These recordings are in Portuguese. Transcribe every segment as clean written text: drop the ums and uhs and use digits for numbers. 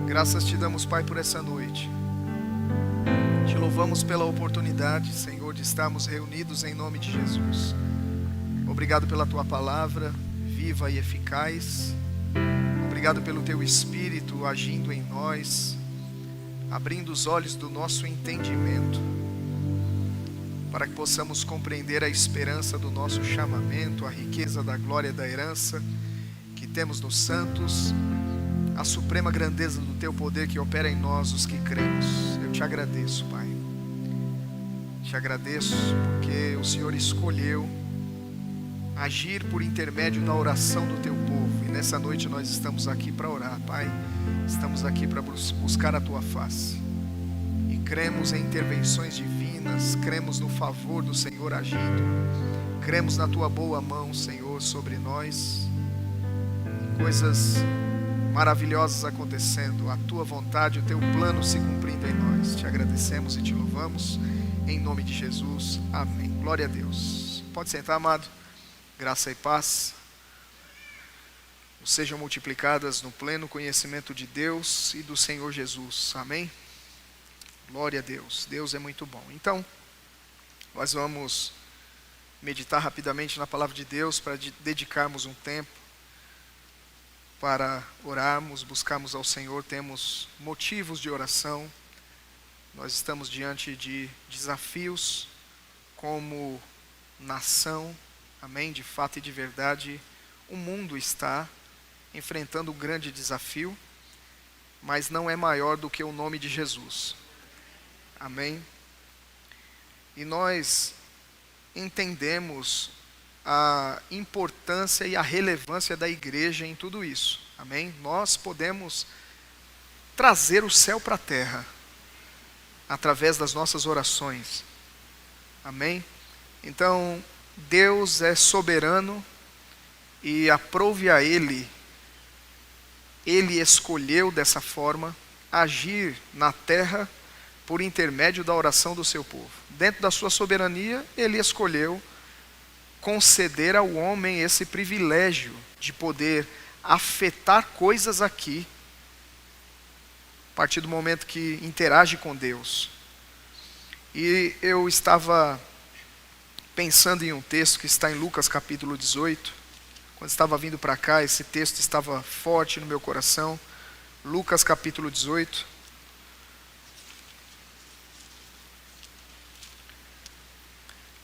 Graças te damos, Pai, por essa noite. Te louvamos pela oportunidade, Senhor, de estarmos reunidos em nome de Jesus. Obrigado pela tua palavra, viva e eficaz. Obrigado pelo teu Espírito agindo em nós, abrindo os olhos do nosso entendimento, para que possamos compreender a esperança do nosso chamamento, a riqueza da glória da herança que temos nos santos, a suprema grandeza do teu poder que opera em nós, os que cremos. Eu te agradeço, Pai. Te agradeço porque o Senhor escolheu agir por intermédio da oração do teu povo. E nessa noite nós estamos aqui para orar, Pai. Estamos aqui para buscar a tua face. E cremos em intervenções divinas, cremos no favor do Senhor agindo. Cremos na tua boa mão, Senhor, sobre nós. Coisas maravilhosas acontecendo, a tua vontade, o teu plano se cumprindo em nós. Te agradecemos e te louvamos em nome de Jesus, amém. Glória a Deus. Pode sentar, amado. Graça e paz sejam multiplicadas no pleno conhecimento de Deus e do Senhor Jesus, amém. Glória a Deus. Deus é muito bom. Então nós vamos meditar rapidamente na palavra de Deus para dedicarmos um tempo para orarmos, buscarmos ao Senhor. Temos motivos de oração. Nós estamos diante de desafios como nação, amém? De fato e de verdade, o mundo está enfrentando um grande desafio, mas não é maior do que o nome de Jesus, amém? E nós entendemos a importância e a relevância da igreja em tudo isso, amém? Nós podemos trazer o céu para a terra através das nossas orações, amém? Então Deus é soberano e aprove a Ele escolheu dessa forma agir na terra por intermédio da oração do seu povo. Dentro da sua soberania, Ele escolheu conceder ao homem esse privilégio de poder afetar coisas aqui, a partir do momento que interage com Deus. E eu estava pensando em um texto que está em Lucas capítulo 18, quando estava vindo para cá, esse texto estava forte no meu coração. Lucas capítulo 18.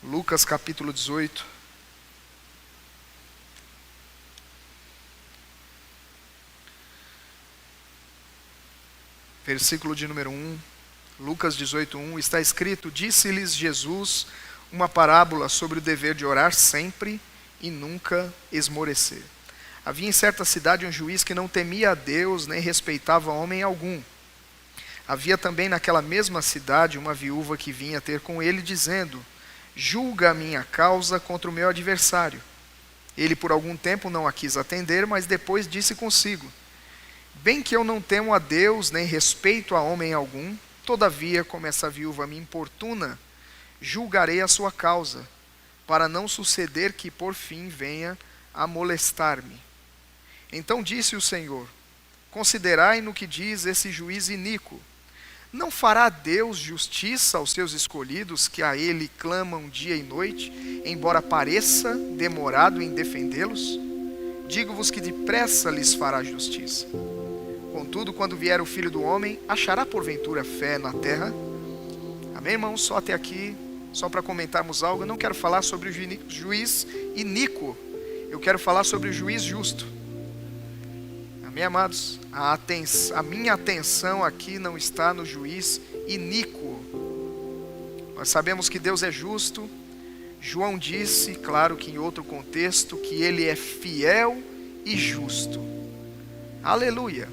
Lucas capítulo 18. Versículo de número 1, Lucas 18:1, está escrito: disse-lhes Jesus uma parábola sobre o dever de orar sempre e nunca esmorecer. Havia em certa cidade um juiz que não temia a Deus nem respeitava homem algum. Havia também naquela mesma cidade uma viúva que vinha ter com ele dizendo: julga a minha causa contra o meu adversário. Ele por algum tempo não a quis atender, mas depois disse consigo: bem que eu não temo a Deus, nem respeito a homem algum, todavia, como essa viúva me importuna, julgarei a sua causa, para não suceder que por fim venha a molestar-me. Então disse o Senhor: considerai no que diz esse juiz iníquo. Não fará Deus justiça aos seus escolhidos, que a Ele clamam dia e noite, embora pareça demorado em defendê-los? Digo-vos que depressa lhes fará justiça. Contudo, quando vier o Filho do Homem, achará porventura fé na terra? Amém, irmãos? Só até aqui, só para comentarmos algo. Eu não quero falar sobre o juiz iníquo, eu quero falar sobre o juiz justo. Amém, amados? A minha atenção aqui não está no juiz iníquo. Nós sabemos que Deus é justo. João disse, claro que em outro contexto, que Ele é fiel e justo. Aleluia!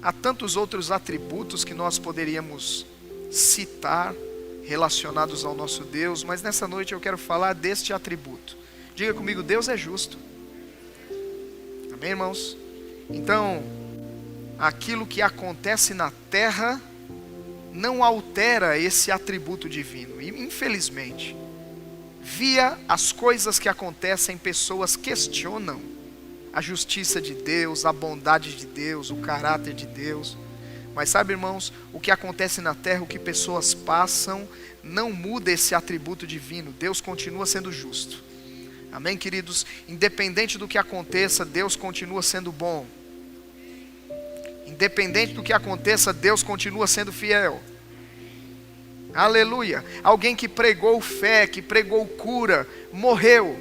Há tantos outros atributos que nós poderíamos citar relacionados ao nosso Deus, mas nessa noite eu quero falar deste atributo. Diga comigo: Deus é justo. Amém, irmãos? Então, aquilo que acontece na terra não altera esse atributo divino. E infelizmente, via as coisas que acontecem, pessoas questionam a justiça de Deus, a bondade de Deus, o caráter de Deus. Mas sabe, irmãos, o que acontece na terra, o que pessoas passam, não muda esse atributo divino. Deus continua sendo justo. Amém, queridos? Independente do que aconteça, Deus continua sendo bom. Independente do que aconteça, Deus continua sendo fiel. Aleluia. Alguém que pregou fé, que pregou cura, morreu.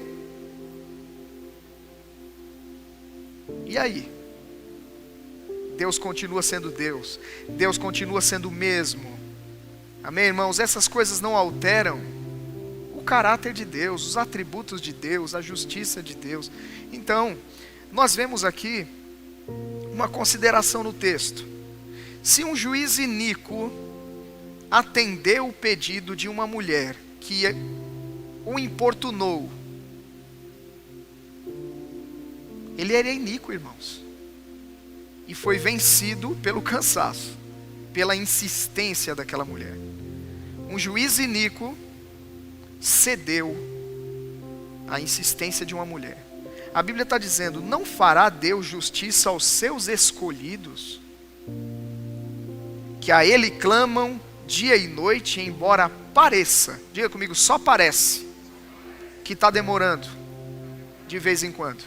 E aí? Deus continua sendo Deus. Deus continua sendo o mesmo. Amém, irmãos? Essas coisas não alteram o caráter de Deus, os atributos de Deus, a justiça de Deus. Então, nós vemos aqui uma consideração no texto. Se um juiz iníquo atendeu o pedido de uma mulher que o importunou, ele era iníquo, irmãos, e foi vencido pelo cansaço, pela insistência daquela mulher. Um juiz iníquo cedeu à insistência de uma mulher. A Bíblia está dizendo: não fará Deus justiça aos seus escolhidos, que a Ele clamam dia e noite, embora pareça, diga comigo, só parece, que está demorando, de vez em quando.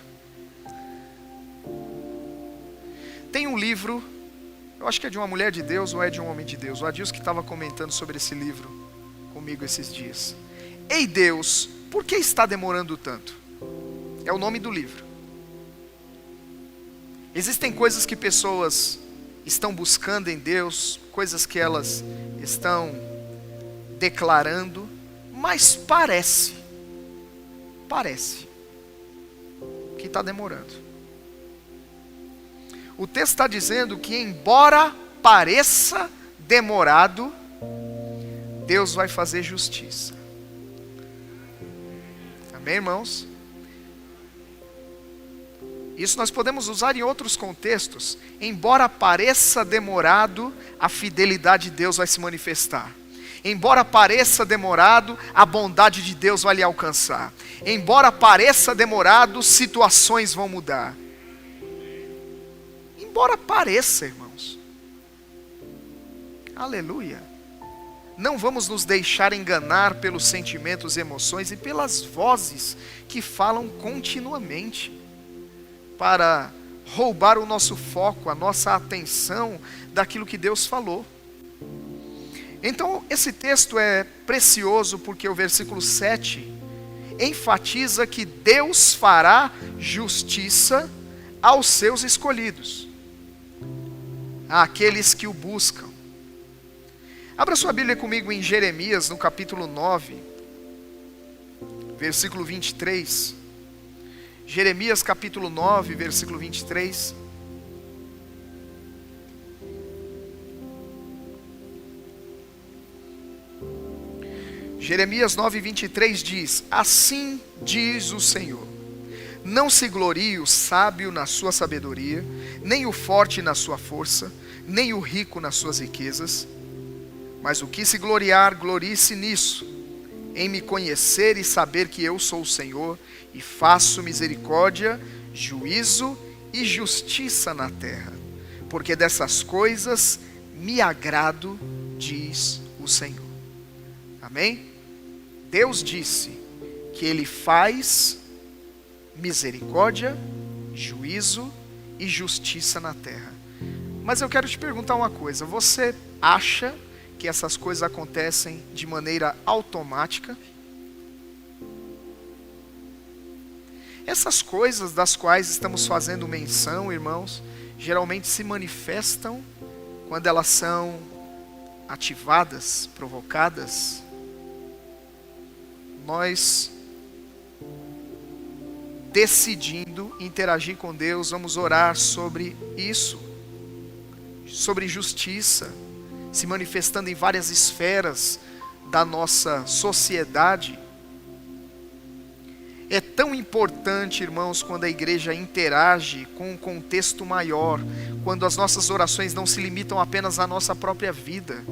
Tem um livro, eu acho que é de uma mulher de Deus ou é de um homem de Deus, o Adilson que estava comentando sobre esse livro comigo esses dias. Ei Deus, por que está demorando tanto? É o nome do livro. Existem coisas que pessoas estão buscando em Deus, coisas que elas estão declarando, mas parece que está demorando. O texto está dizendo que, embora pareça demorado, Deus vai fazer justiça. Amém, irmãos? Isso nós podemos usar em outros contextos. Embora pareça demorado, a fidelidade de Deus vai se manifestar. Embora pareça demorado, a bondade de Deus vai lhe alcançar. Embora pareça demorado, situações vão mudar. Embora pareça, irmãos. Aleluia. Não vamos nos deixar enganar pelos sentimentos, emoções e pelas vozes que falam continuamente para roubar o nosso foco, a nossa atenção daquilo que Deus falou. Então, esse texto é precioso porque o versículo 7 enfatiza que Deus fará justiça aos seus escolhidos, àqueles que o buscam. Abra sua Bíblia comigo em Jeremias, no capítulo 9, versículo 23. Jeremias capítulo 9, versículo 23. Jeremias 9, 23 diz: assim diz o Senhor, não se glorie o sábio na sua sabedoria, nem o forte na sua força, nem o rico nas suas riquezas, mas o que se gloriar, glorie-se nisso, em me conhecer e saber que eu sou o Senhor, e faço misericórdia, juízo e justiça na terra, porque dessas coisas me agrado, diz o Senhor. Amém? Deus disse que Ele faz misericórdia, juízo e justiça na terra. Mas eu quero te perguntar uma coisa: você acha que essas coisas acontecem de maneira automática? Essas coisas das quais estamos fazendo menção, irmãos, geralmente se manifestam quando elas são ativadas, provocadas. Nós, decidindo interagir com Deus, vamos orar sobre isso, sobre justiça, se manifestando em várias esferas da nossa sociedade. É tão importante, irmãos, quando a igreja interage com um contexto maior, quando as nossas orações não se limitam apenas à nossa própria vida.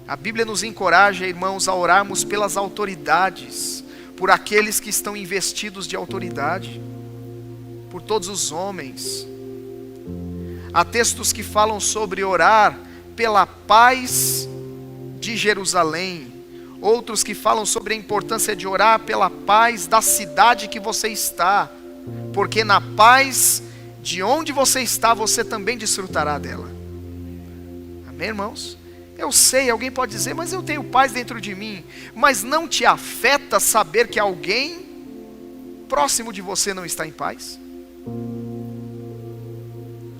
A Bíblia nos encoraja, irmãos, a orarmos pelas autoridades, por aqueles que estão investidos de autoridade, por todos os homens. Há textos que falam sobre orar pela paz de Jerusalém. Outros que falam sobre a importância de orar pela paz da cidade que você está. Porque na paz de onde você está, você também desfrutará dela. Amém, irmãos? Eu sei, alguém pode dizer, mas eu tenho paz dentro de mim. Mas não te afeta saber que alguém próximo de você não está em paz?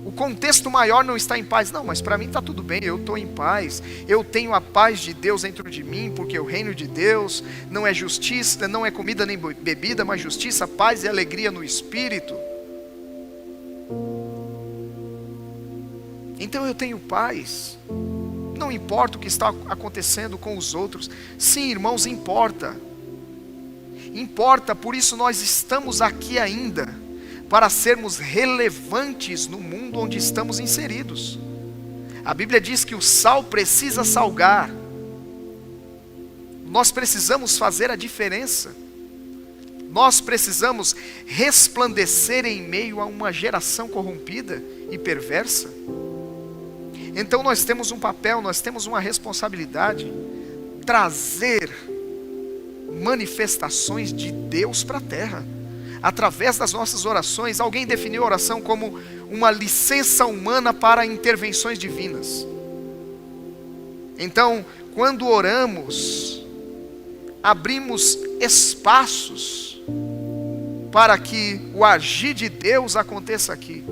O contexto maior não está em paz. Não, mas para mim está tudo bem, eu estou em paz. Eu tenho a paz de Deus dentro de mim, porque o reino de Deus não é justiça, não é comida nem bebida, mas justiça, paz e alegria no Espírito. Então eu tenho paz. Não importa o que está acontecendo com os outros. Sim, irmãos, importa. Importa, por isso nós estamos aqui ainda, para sermos relevantes no mundo onde estamos inseridos. A Bíblia diz que o sal precisa salgar. Nós precisamos fazer a diferença. Nós precisamos resplandecer em meio a uma geração corrompida e perversa. Então nós temos um papel, nós temos uma responsabilidade, trazer manifestações de Deus para a terra, através das nossas orações. Alguém definiu a oração como uma licença humana para intervenções divinas. Então, quando oramos, abrimos espaços para que o agir de Deus aconteça aqui.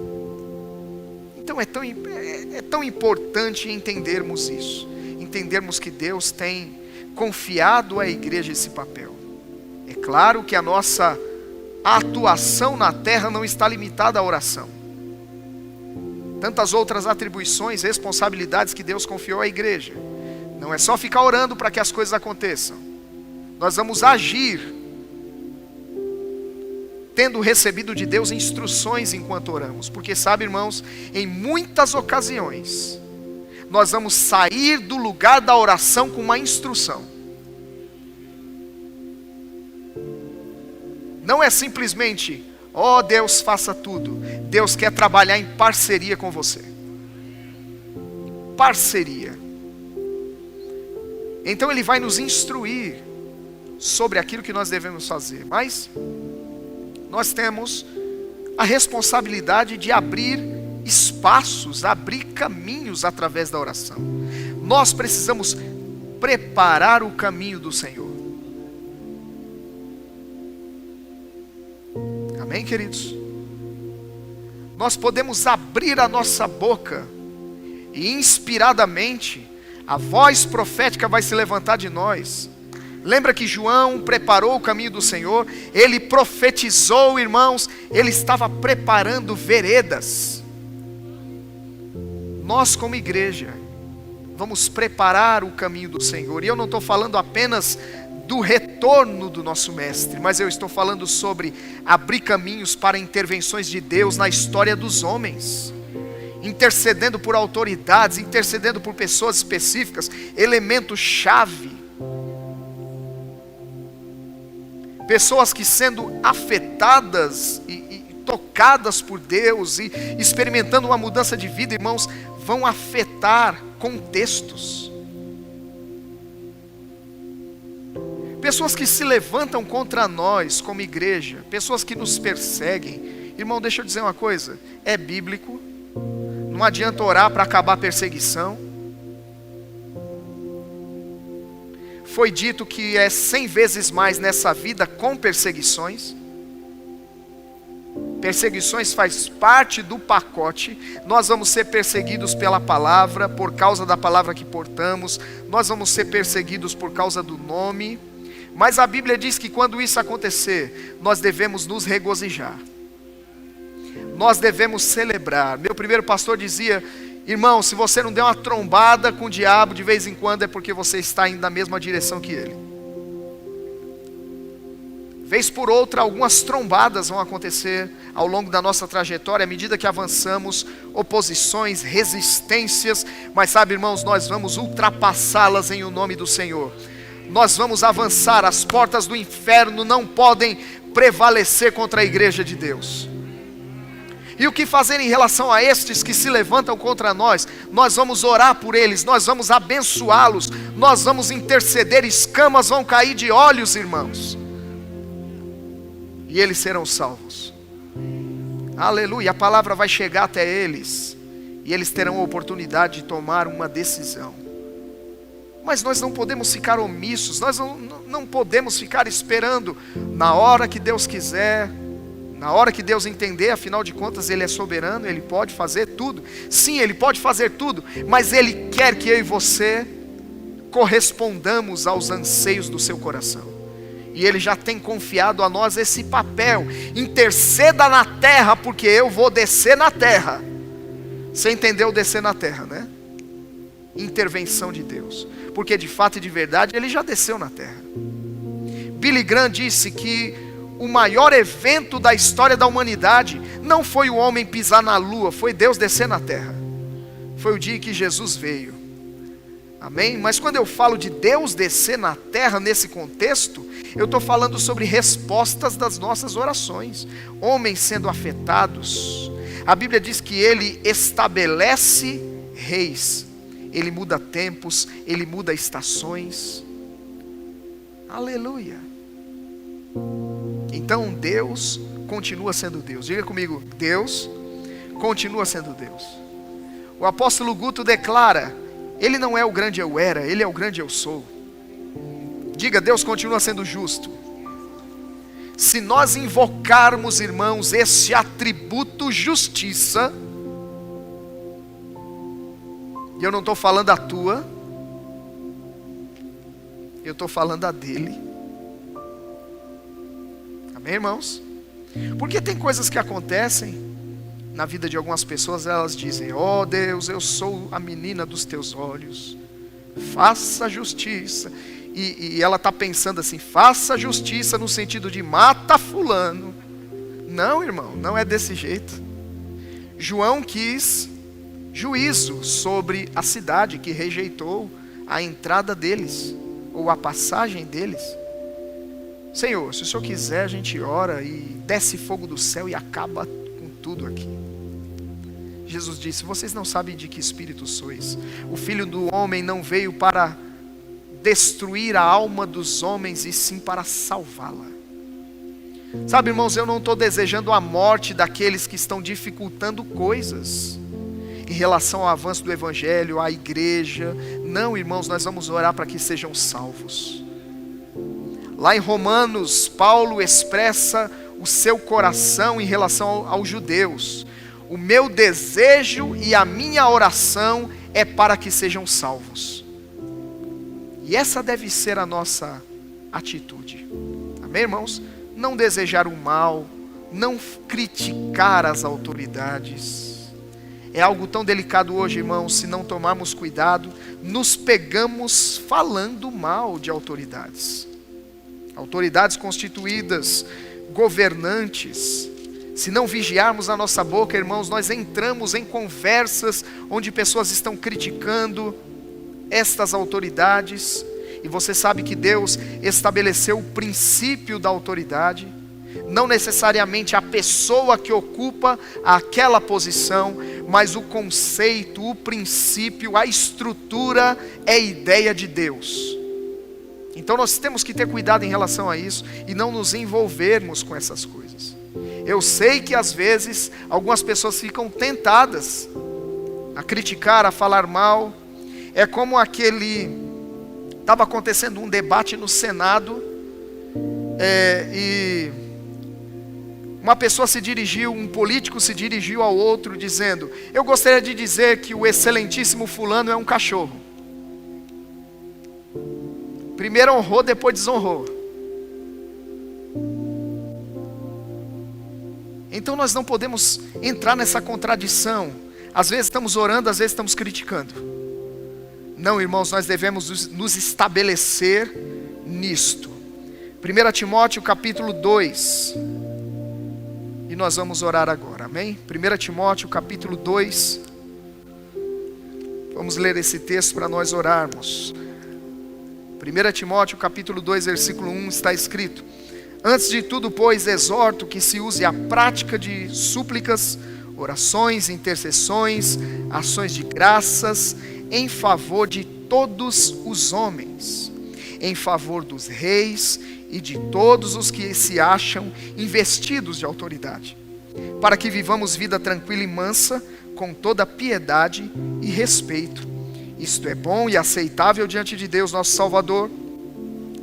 Então é tão importante entendermos isso, entendermos que Deus tem confiado à igreja esse papel. É claro que a nossa atuação na terra não está limitada à oração. Tantas outras atribuições, responsabilidades que Deus confiou à igreja. Não é só ficar orando para que as coisas aconteçam. Nós vamos agir tendo recebido de Deus instruções enquanto oramos. Porque sabe, irmãos, em muitas ocasiões nós vamos sair do lugar da oração com uma instrução. Não é simplesmente, ó Deus, faça tudo. Deus quer trabalhar em parceria com você. Parceria. Então Ele vai nos instruir sobre aquilo que nós devemos fazer. Mas nós temos a responsabilidade de abrir espaços, abrir caminhos através da oração. Nós precisamos preparar o caminho do Senhor. Amém, queridos? Nós podemos abrir a nossa boca e inspiradamente a voz profética vai se levantar de nós. Lembra que João preparou o caminho do Senhor? Ele profetizou, irmãos, ele estava preparando veredas. Nós como igreja vamos preparar o caminho do Senhor. E eu não estou falando apenas do retorno do nosso mestre, mas eu estou falando sobre abrir caminhos para intervenções de Deus na história dos homens, intercedendo por autoridades, intercedendo por pessoas específicas, elementos-chave. Pessoas que sendo afetadas e tocadas por Deus e experimentando uma mudança de vida, irmãos, vão afetar contextos. Pessoas que se levantam contra nós como igreja, pessoas que nos perseguem. Irmão, deixa eu dizer uma coisa, é bíblico, não adianta orar para acabar a perseguição. Foi dito que é 100 vezes mais nessa vida com perseguições. Perseguições faz parte do pacote. Nós vamos ser perseguidos pela palavra, por causa da palavra que portamos. Nós vamos ser perseguidos por causa do nome. Mas a Bíblia diz que quando isso acontecer, nós devemos nos regozijar. Nós devemos celebrar. Meu primeiro pastor dizia: irmão, se você não der uma trombada com o diabo de vez em quando, é porque você está indo na mesma direção que ele. Vez por outra, algumas trombadas vão acontecer ao longo da nossa trajetória, à medida que avançamos, oposições, resistências, mas sabe, irmãos, nós vamos ultrapassá-las em o nome do Senhor. Nós vamos avançar, as portas do inferno não podem prevalecer contra a igreja de Deus. E o que fazer em relação a estes que se levantam contra nós? Nós vamos orar por eles, nós vamos abençoá-los, nós vamos interceder, escamas vão cair de olhos, irmãos. E eles serão salvos. Aleluia, a palavra vai chegar até eles. E eles terão a oportunidade de tomar uma decisão. Mas nós não podemos ficar omissos, nós não podemos ficar esperando na hora que Deus quiser, na hora que Deus entender. Afinal de contas Ele é soberano, Ele pode fazer tudo. Sim, Ele pode fazer tudo, mas Ele quer que eu e você correspondamos aos anseios do seu coração. E Ele já tem confiado a nós esse papel: interceda na terra, porque eu vou descer na terra. Você entendeu descer na terra, né? Intervenção de Deus, porque de fato e de verdade Ele já desceu na terra. Billy Graham disse que o maior evento da história da humanidade não foi o homem pisar na lua, foi Deus descer na terra. Foi o dia em que Jesus veio. Amém? Mas quando eu falo de Deus descer na terra nesse contexto, eu estou falando sobre respostas das nossas orações, homens sendo afetados. A Bíblia diz que Ele estabelece reis, Ele muda tempos, Ele muda estações. Aleluia. Então Deus continua sendo Deus. Diga comigo, Deus continua sendo Deus. O apóstolo Guto declara: Ele não é o grande eu era, Ele é o grande eu sou. Diga, Deus continua sendo justo. Se nós invocarmos, irmãos, esse atributo justiça, e eu não estou falando a tua, eu estou falando a dele. Amém, irmãos? Porque tem coisas que acontecem na vida de algumas pessoas, elas dizem: ó Deus, eu sou a menina dos teus olhos, faça justiça. E ela está pensando assim: faça justiça no sentido de mata fulano. Não, irmão, não é desse jeito. João quis juízo sobre a cidade que rejeitou a entrada deles, ou a passagem deles. Senhor, se o Senhor quiser, a gente ora e desce fogo do céu e acaba com tudo aqui. Jesus disse: vocês não sabem de que espírito sois. O Filho do Homem não veio para destruir a alma dos homens, e sim para salvá-la. Sabe, irmãos, eu não estou desejando a morte daqueles que estão dificultando coisas em relação ao avanço do Evangelho, à igreja. Não, irmãos, nós vamos orar para que sejam salvos. Lá em Romanos, Paulo expressa o seu coração em relação aos judeus: o meu desejo e a minha oração é para que sejam salvos. E essa deve ser a nossa atitude. Amém, irmãos? Não desejar o mal, não criticar as autoridades. É algo tão delicado hoje, irmãos, se não tomarmos cuidado, nos pegamos falando mal de autoridades. Autoridades constituídas, governantes. Se não vigiarmos a nossa boca, irmãos, nós entramos em conversas onde pessoas estão criticando estas autoridades. E você sabe que Deus estabeleceu o princípio da autoridade, não necessariamente a pessoa que ocupa aquela posição, mas o conceito, o princípio, a estrutura é a ideia de Deus. Então nós temos que ter cuidado em relação a isso e não nos envolvermos com essas coisas. Eu sei que às vezes algumas pessoas ficam tentadas a criticar, a falar mal. É como estava acontecendo um debate no Senado, e uma pessoa um político se dirigiu ao outro dizendo: eu gostaria de dizer que o excelentíssimo fulano é um cachorro. Primeiro honrou, depois desonrou. Então nós não podemos entrar nessa contradição. Às vezes estamos orando, às vezes estamos criticando. Não, irmãos, nós devemos nos estabelecer nisto. 1 Timóteo capítulo 2. E nós vamos orar agora, amém? 1 Timóteo capítulo 2. Vamos ler esse texto para nós orarmos. 1 Timóteo capítulo 2, versículo 1 está escrito: antes de tudo, pois, exorto que se use a prática de súplicas, orações, intercessões, ações de graças em favor de todos os homens, em favor dos reis e de todos os que se acham investidos de autoridade, para que vivamos vida tranquila e mansa, com toda piedade e respeito. Isto é bom e aceitável diante de Deus, nosso Salvador,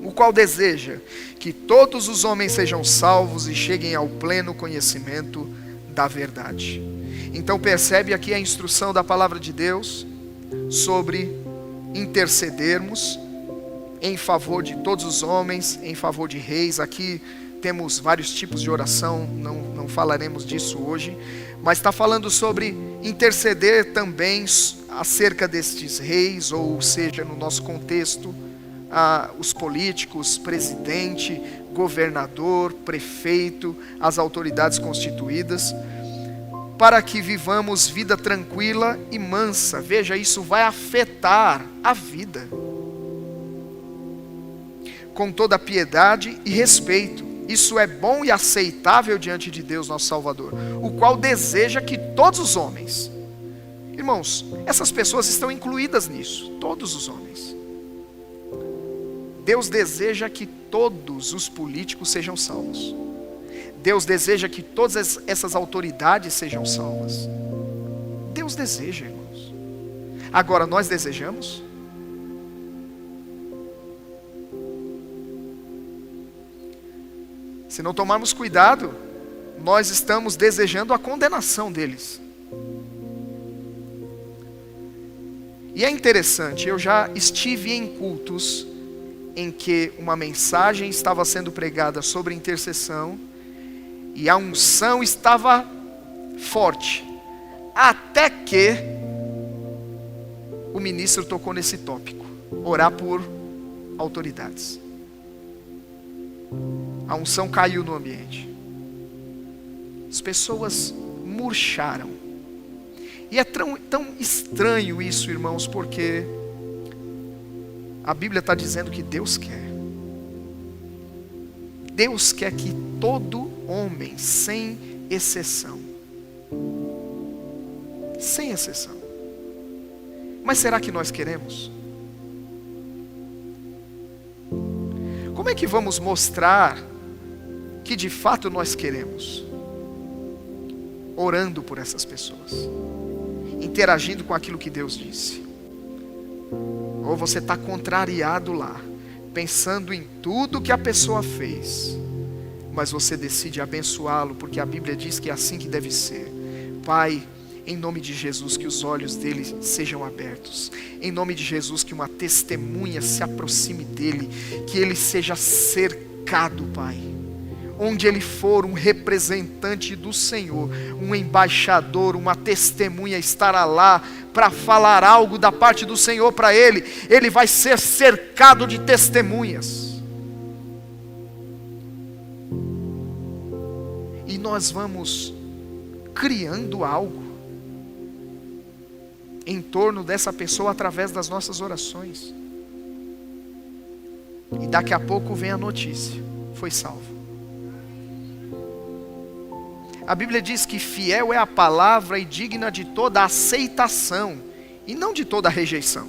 o qual deseja que todos os homens sejam salvos e cheguem ao pleno conhecimento da verdade. Então percebe aqui a instrução da palavra de Deus sobre intercedermos em favor de todos os homens, em favor de reis. Aqui temos vários tipos de oração, não falaremos disso hoje, mas está falando sobre interceder também acerca destes reis, ou seja, no nosso contexto, os políticos, presidente, governador, prefeito, as autoridades constituídas, para que vivamos vida tranquila e mansa. Veja, isso vai afetar a vida, com toda piedade e respeito. Isso é bom e aceitável diante de Deus, nosso Salvador, o qual deseja que todos os homens, irmãos, essas pessoas estão incluídas nisso, todos os homens. Deus deseja que todos os políticos sejam salvos. Deus deseja que todas essas autoridades sejam salvas. Deus deseja, irmãos. Agora, nós desejamos? Se não tomarmos cuidado, nós estamos desejando a condenação deles. E é interessante, eu já estive em cultos em que uma mensagem estava sendo pregada sobre intercessão e a unção estava forte, até que o ministro tocou nesse tópico: orar por autoridades. A unção caiu no ambiente. As pessoas murcharam. E é tão estranho isso, irmãos, porque a Bíblia está dizendo que Deus quer. Deus quer que todo homem, sem exceção. Sem exceção. Mas será que nós queremos? Como é que vamos mostrar que de fato nós queremos? Orando por essas pessoas, interagindo com aquilo que Deus disse. Ou você está contrariado lá, pensando em tudo que a pessoa fez, mas você decide abençoá-lo, porque a Bíblia diz que é assim que deve ser. Pai, em nome de Jesus, que os olhos dele sejam abertos. Em nome de Jesus, que uma testemunha se aproxime dele, que ele seja cercado, Pai. Onde ele for, um representante do Senhor, um embaixador, uma testemunha estará lá para falar algo da parte do Senhor para ele. Ele vai ser cercado de testemunhas. E nós vamos criando algo em torno dessa pessoa através das nossas orações. E daqui a pouco vem a notícia: foi salvo. A Bíblia diz que fiel é a palavra e digna de toda aceitação, e não de toda rejeição.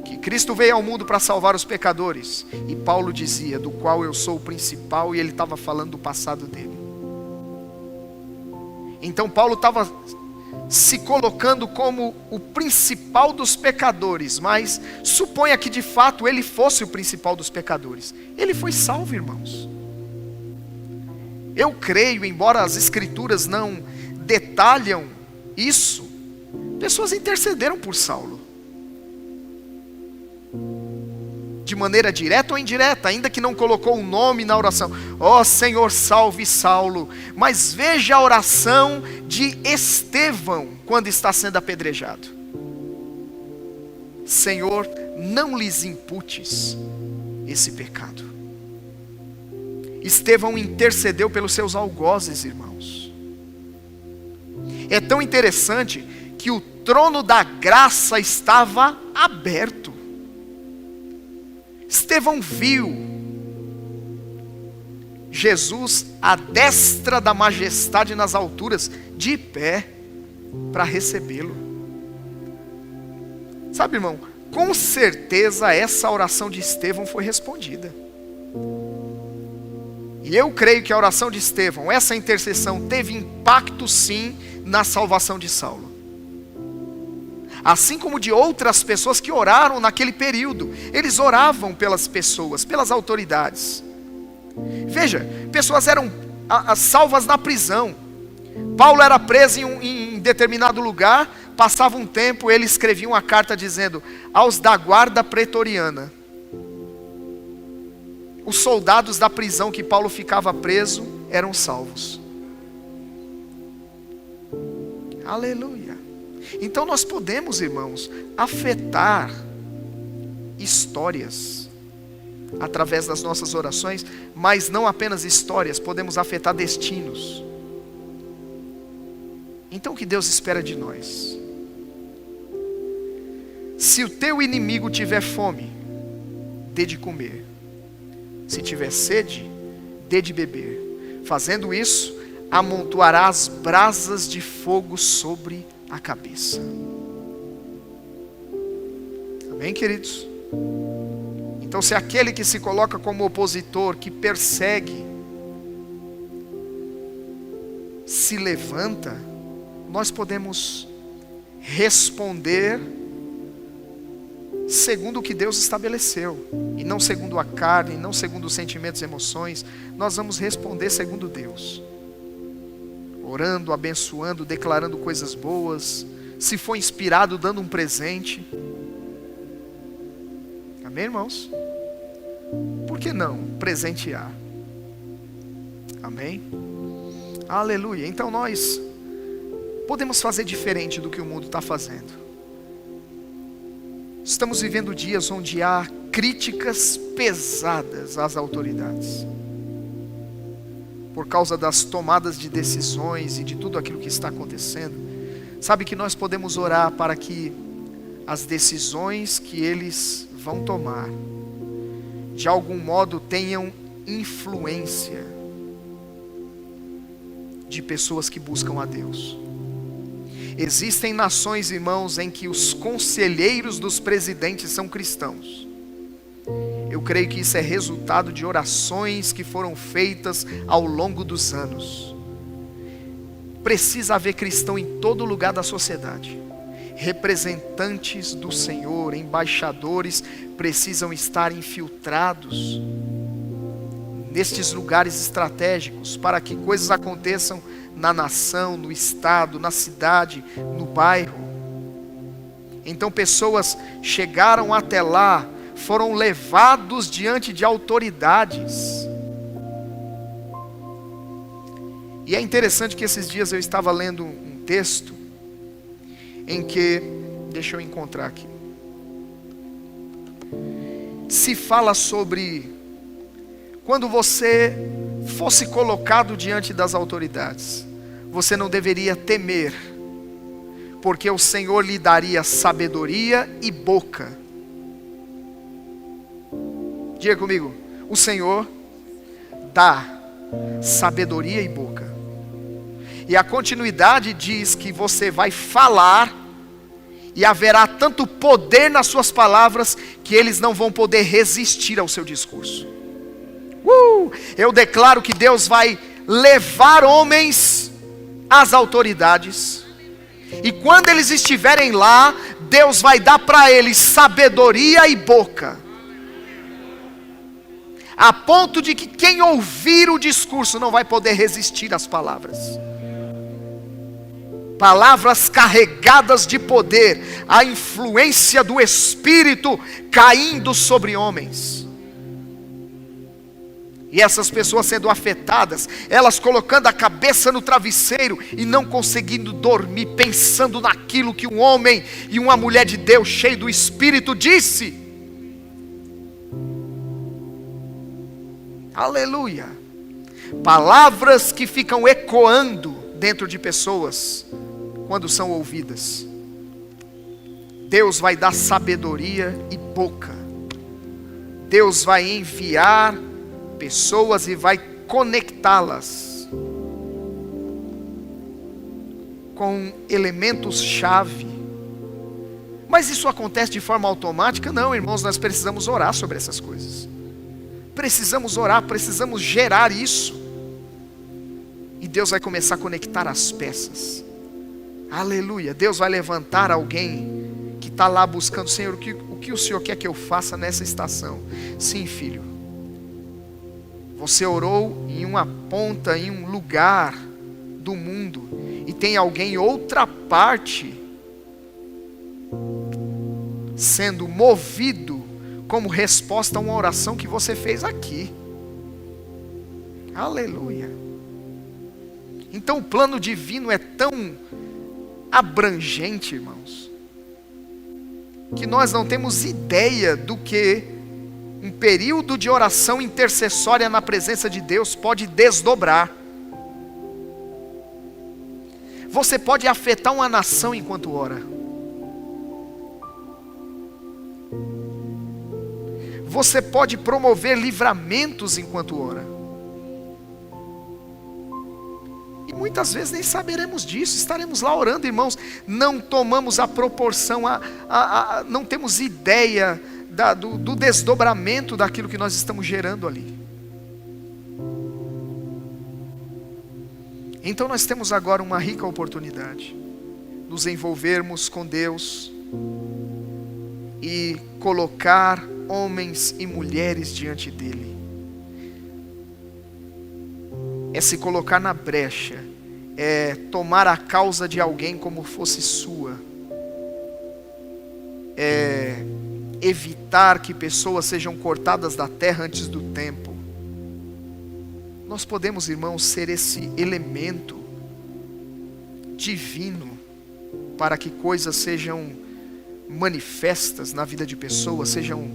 Que Cristo veio ao mundo para salvar os pecadores, e Paulo dizia, do qual eu sou o principal, e ele estava falando do passado dele. Então Paulo estava se colocando como o principal dos pecadores, mas suponha que de fato ele fosse o principal dos pecadores. Ele foi salvo, irmãos. Eu creio, embora as escrituras não detalham isso, pessoas intercederam por Saulo. De maneira direta ou indireta, ainda que não colocou um nome na oração. Ó Senhor, salve Saulo. Mas veja a oração de Estevão, quando está sendo apedrejado. Senhor, não lhes imputes esse pecado. Estevão intercedeu pelos seus algozes, irmãos. É tão interessante que o trono da graça estava aberto. Estevão viu Jesus à destra da majestade nas alturas, de pé, para recebê-lo. Sabe, irmão, com certeza essa oração de Estevão foi respondida. E eu creio que a oração de Estevão, essa intercessão, teve impacto sim na salvação de Saulo. Assim como de outras pessoas que oraram naquele período. Eles oravam pelas pessoas, pelas autoridades. Veja, pessoas eram salvas na prisão. Paulo era preso em determinado lugar, passava um tempo, ele escrevia uma carta dizendo: aos da guarda pretoriana. Os soldados da prisão que Paulo ficava preso eram salvos. Aleluia. Então nós podemos, irmãos, afetar histórias através das nossas orações, mas não apenas histórias, podemos afetar destinos. Então o que Deus espera de nós? Se o teu inimigo tiver fome, dê de comer. Se tiver sede, dê de beber. Fazendo isso, amontoarás brasas de fogo sobre a cabeça. Amém, queridos? Então, se aquele que se coloca como opositor, que persegue, se levanta, nós podemos responder segundo o que Deus estabeleceu, e não segundo a carne, não segundo os sentimentos e emoções. Nós vamos responder segundo Deus, orando, abençoando, declarando coisas boas, se for inspirado, dando um presente. Amém, irmãos? Por que não presentear? Amém? Aleluia. Então nós podemos fazer diferente do que o mundo está fazendo. Estamos vivendo dias onde há críticas pesadas às autoridades, por causa das tomadas de decisões e de tudo aquilo que está acontecendo. Sabe que nós podemos orar para que as decisões que eles vão tomar, de algum modo tenham influência de pessoas que buscam a Deus. Existem nações, irmãos, em que os conselheiros dos presidentes são cristãos. Eu creio que isso é resultado de orações que foram feitas ao longo dos anos. Precisa haver cristão em todo lugar da sociedade. Representantes do Senhor, embaixadores, precisam estar infiltrados nestes lugares estratégicos, para que coisas aconteçam na nação, no estado, na cidade, no bairro. Então pessoas chegaram até lá, foram levados diante de autoridades. E é interessante que esses dias eu estava lendo um texto em que, deixa eu encontrar aqui, se fala sobre quando você fosse colocado diante das autoridades, você não deveria temer, porque o Senhor lhe daria sabedoria e boca. Diga comigo: o Senhor dá sabedoria e boca. E a continuidade diz que você vai falar, e haverá tanto poder nas suas palavras, que eles não vão poder resistir ao seu discurso. Eu declaro que Deus vai levar homens às autoridades, e quando eles estiverem lá, Deus vai dar para eles sabedoria e boca, a ponto de que quem ouvir o discurso não vai poder resistir às palavras. Palavras carregadas de poder, a influência do Espírito caindo sobre homens. E essas pessoas sendo afetadas, elas colocando a cabeça no travesseiro e não conseguindo dormir, pensando naquilo que um homem e uma mulher de Deus cheio do Espírito disse. Aleluia. Palavras que ficam ecoando dentro de pessoas quando são ouvidas. Deus vai dar sabedoria e boca. Deus vai enviar pessoas e vai conectá-las com elementos-chave. Mas isso acontece de forma automática? Não, irmãos, nós precisamos orar sobre essas coisas. Precisamos orar, precisamos gerar isso. E Deus vai começar a conectar as peças. Aleluia. Deus vai levantar alguém que está lá buscando: Senhor, o que o Senhor quer que eu faça nessa estação? Sim, filho. Você orou em uma ponta, em um lugar do mundo, e tem alguém em outra parte sendo movido como resposta a uma oração que você fez aqui. Aleluia. Então o plano divino é tão abrangente, irmãos, que nós não temos ideia do que um período de oração intercessória na presença de Deus pode desdobrar. Você pode afetar uma nação enquanto ora. Você pode promover livramentos enquanto ora. E muitas vezes nem saberemos disso. Estaremos lá orando, irmãos. Não tomamos a proporção, não temos ideia do desdobramento daquilo que nós estamos gerando ali. Então nós temos agora uma rica oportunidade. Nos envolvermos com Deus e colocar homens e mulheres diante dele. É se colocar na brecha, é tomar a causa de alguém como fosse sua, é evitar que pessoas sejam cortadas da terra antes do tempo. Nós podemos, irmãos, ser esse elemento divino para que coisas sejam manifestas na vida de pessoas, sejam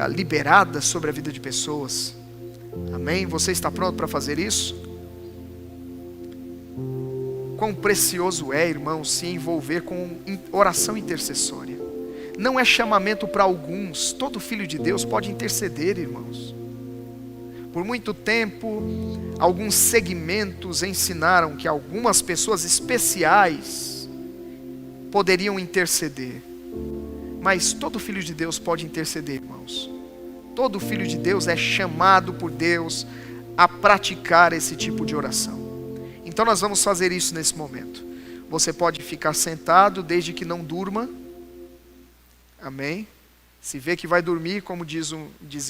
liberadas sobre a vida de pessoas. Amém? Você está pronto para fazer isso? Quão precioso é, irmão, se envolver com oração intercessória. Não é chamamento para alguns. Todo filho de Deus pode interceder, irmãos. Por muito tempo, alguns segmentos ensinaram que algumas pessoas especiais poderiam interceder. Mas todo filho de Deus pode interceder, irmãos. Todo filho de Deus é chamado por Deus a praticar esse tipo de oração. Então nós vamos fazer isso nesse momento. Você pode ficar sentado desde que não durma. Amém? Se vê que vai dormir, como dizia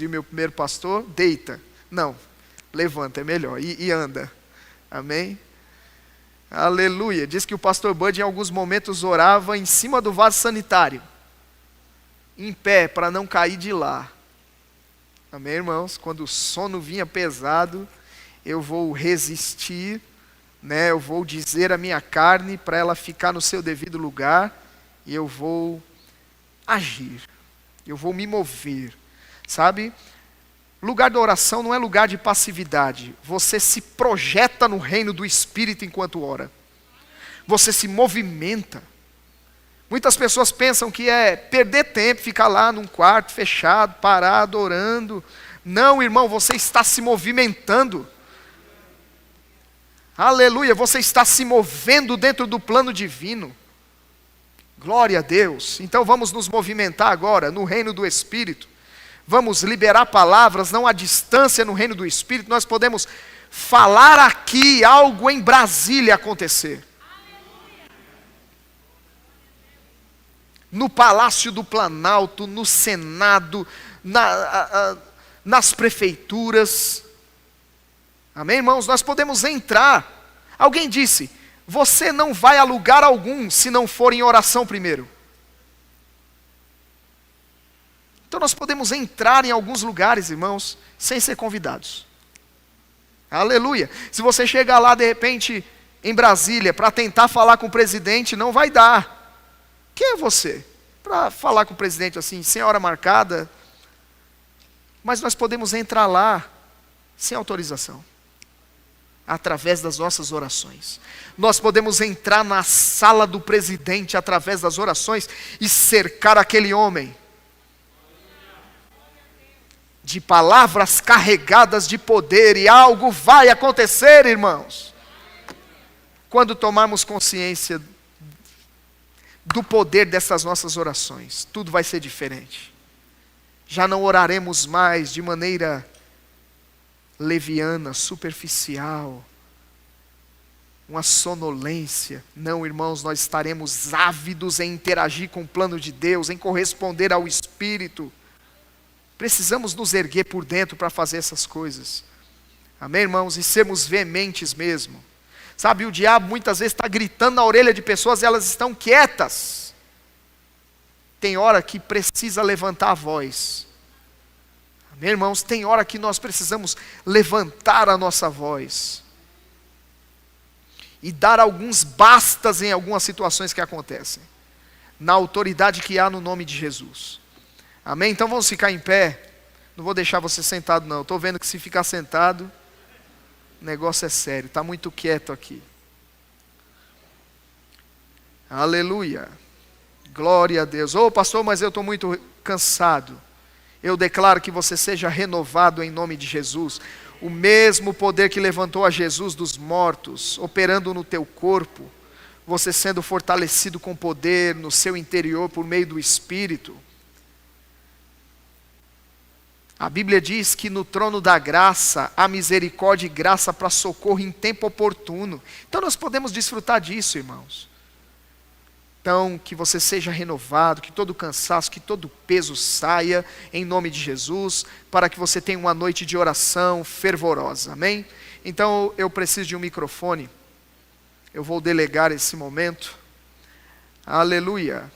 o meu primeiro pastor, deita. Não, levanta, é melhor, e anda. Amém? Aleluia. Diz que o pastor Bud em alguns momentos orava em cima do vaso sanitário, em pé, para não cair de lá. Amém, irmãos? Quando o sono vinha pesado, eu vou resistir, né? Eu vou dizer a minha carne para ela ficar no seu devido lugar, e eu vou agir, eu vou me mover, sabe? Lugar da oração não é lugar de passividade. Você se projeta no reino do Espírito enquanto ora. Você se movimenta. Muitas pessoas pensam que é perder tempo, ficar lá num quarto fechado, parado, orando. Não, irmão, você está se movimentando. Aleluia, você está se movendo dentro do plano divino. Glória a Deus. Então vamos nos movimentar agora no reino do Espírito. Vamos liberar palavras, não à distância no reino do Espírito. Nós podemos falar aqui algo em Brasília acontecer. No Palácio do Planalto, no Senado, nas prefeituras. Amém, irmãos? Nós podemos entrar. Alguém disse: você não vai a lugar algum se não for em oração primeiro. Então nós podemos entrar em alguns lugares, irmãos, sem ser convidados. Aleluia. Se você chegar lá de repente em Brasília para tentar falar com o presidente, não vai dar. Quem é você para falar com o presidente assim, sem hora marcada? Mas nós podemos entrar lá sem autorização, através das nossas orações. Nós podemos entrar na sala do presidente através das orações e cercar aquele homem. de palavras carregadas de poder, e algo vai acontecer, irmãos. Quando tomarmos consciência do poder dessas nossas orações, tudo vai ser diferente. Já não oraremos mais de maneira leviana, superficial, uma sonolência. Não, irmãos, nós estaremos ávidos em interagir com o plano de Deus, em corresponder ao Espírito. Precisamos nos erguer por dentro para fazer essas coisas. Amém, irmãos? E sermos veementes mesmo. Sabe, o diabo muitas vezes está gritando na orelha de pessoas e elas estão quietas. Tem hora que precisa levantar a voz. Amém, irmãos? Tem hora que nós precisamos levantar a nossa voz. E dar alguns bastas em algumas situações que acontecem. Na autoridade que há no nome de Jesus. Amém? Então vamos ficar em pé. Não vou deixar você sentado não. Estou vendo que se ficar sentado, o negócio é sério. Está muito quieto aqui. Aleluia. Glória a Deus. Ô pastor, mas eu estou muito cansado. Eu declaro que você seja renovado em nome de Jesus. O mesmo poder que levantou a Jesus dos mortos, operando no teu corpo, você sendo fortalecido com poder no seu interior por meio do Espírito. A Bíblia diz que no trono da graça há misericórdia e graça para socorro em tempo oportuno. Então nós podemos desfrutar disso, irmãos. Então, que você seja renovado, que todo cansaço, que todo peso saia, em nome de Jesus, para que você tenha uma noite de oração fervorosa, amém? Então, eu preciso de um microfone, eu vou delegar esse momento, aleluia.